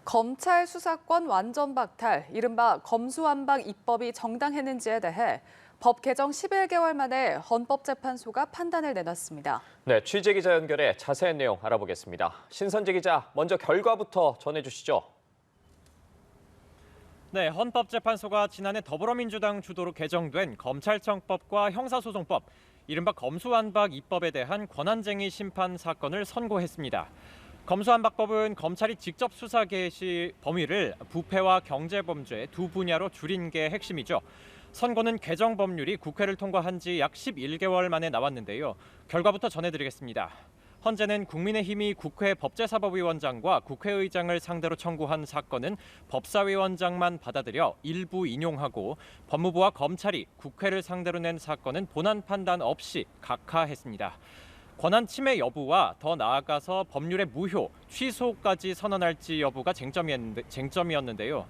검찰 수사권 완전 박탈, 이른바 검수완박 입법이 정당했는지에 대해 법 개정 11개월 만에 헌법재판소가 판단을 내놨습니다. 네, 취재기자 연결해 자세한 내용 알아보겠습니다. 신선재 기자, 먼저 결과부터 전해주시죠. 네, 헌법재판소가 지난해 더불어민주당 주도로 개정된 검찰청법과 형사소송법, 이른바 검수완박 입법에 대한 권한쟁의 심판 사건을 선고했습니다. 검수완박법은 검찰이 직접 수사 개시 범위를 부패와 경제범죄 두 분야로 줄인 게 핵심이죠. 선고는 개정 법률이 국회를 통과한 지 약 11개월 만에 나왔는데요. 결과부터 전해드리겠습니다. 헌재는 국민의힘이 국회 법제사법위원장과 국회의장을 상대로 청구한 사건은 법사위원장만 받아들여 일부 인용하고, 법무부와 검찰이 국회를 상대로 낸 사건은 본안 판단 없이 각하했습니다. 권한 침해 여부와 더 나아가서 법률의 무효, 취소까지 선언할지 여부가 쟁점이었는데요.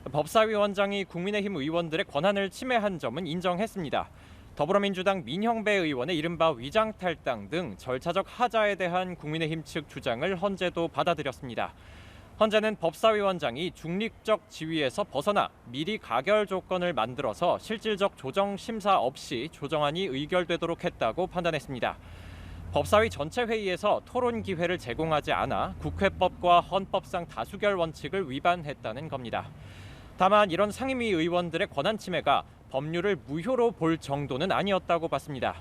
법사위원장이 국민의힘 의원들의 권한을 침해한 점은 인정했습니다. 더불어민주당 민형배 의원의 이른바 위장탈당 등 절차적 하자에 대한 국민의힘 측 주장을 헌재도 받아들였습니다. 헌재는 법사위원장이 중립적 지위에서 벗어나 미리 가결 조건을 만들어서 실질적 조정 심사 없이 조정안이 의결되도록 했다고 판단했습니다. 법사위 전체 회의에서 토론 기회를 제공하지 않아 국회법과 헌법상 다수결 원칙을 위반했다는 겁니다. 다만 이런 상임위 의원들의 권한 침해가 법률을 무효로 볼 정도는 아니었다고 봤습니다.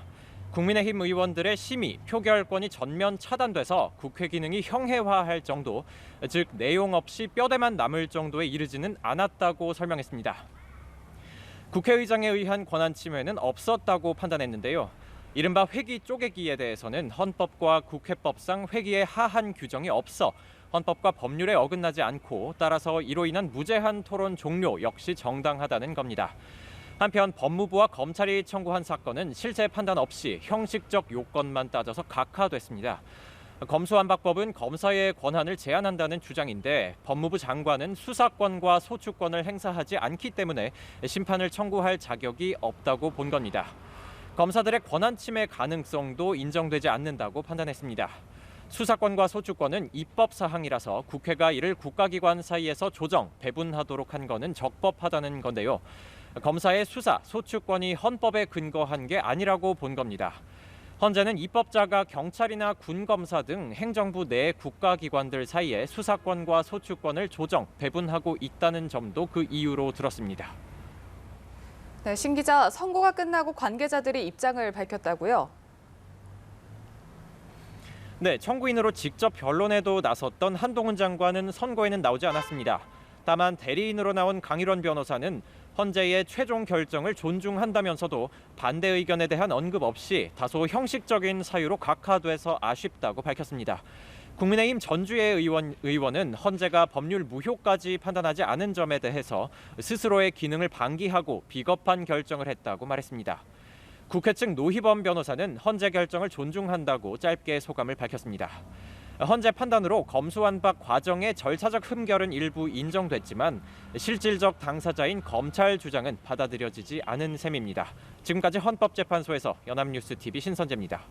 국민의힘 의원들의 심의, 표결권이 전면 차단돼서 국회 기능이 형해화할 정도, 즉 내용 없이 뼈대만 남을 정도에 이르지는 않았다고 설명했습니다. 국회의장에 의한 권한 침해는 없었다고 판단했는데요. 이른바 회기 쪼개기에 대해서는 헌법과 국회법상 회기에 하한 규정이 없어 헌법과 법률에 어긋나지 않고, 따라서 이로 인한 무제한 토론 종료 역시 정당하다는 겁니다. 한편 법무부와 검찰이 청구한 사건은 실제 판단 없이 형식적 요건만 따져서 각하됐습니다. 검수완박법은 검사의 권한을 제한한다는 주장인데, 법무부 장관은 수사권과 소추권을 행사하지 않기 때문에 심판을 청구할 자격이 없다고 본 겁니다. 검사들의 권한 침해 가능성도 인정되지 않는다고 판단했습니다. 수사권과 소추권은 입법 사항이라서 국회가 이를 국가기관 사이에서 조정, 배분하도록 한 것은 적법하다는 건데요. 검사의 수사, 소추권이 헌법에 근거한 게 아니라고 본 겁니다. 헌재는 입법자가 경찰이나 군검사 등 행정부 내 국가기관들 사이에 수사권과 소추권을 조정, 배분하고 있다는 점도 그 이유로 들었습니다. 네, 신 기자, 선고가 끝나고 관계자들이 입장을 밝혔다고요? 네, 청구인으로 직접 변론에도 나섰던 한동훈 장관은 선고에는 나오지 않았습니다. 다만 대리인으로 나온 강일원 변호사는 헌재의 최종 결정을 존중한다면서도 반대 의견에 대한 언급 없이 다소 형식적인 사유로 각하돼서 아쉽다고 밝혔습니다. 국민의힘 전주의 의원은 헌재가 법률 무효까지 판단하지 않은 점에 대해서 스스로의 기능을 방기하고 비겁한 결정을 했다고 말했습니다. 국회 측 노희범 변호사는 헌재 결정을 존중한다고 짧게 소감을 밝혔습니다. 헌재 판단으로 검수완박 과정의 절차적 흠결은 일부 인정됐지만 실질적 당사자인 검찰 주장은 받아들여지지 않은 셈입니다. 지금까지 헌법재판소에서 연합뉴스 TV 신선재입니다.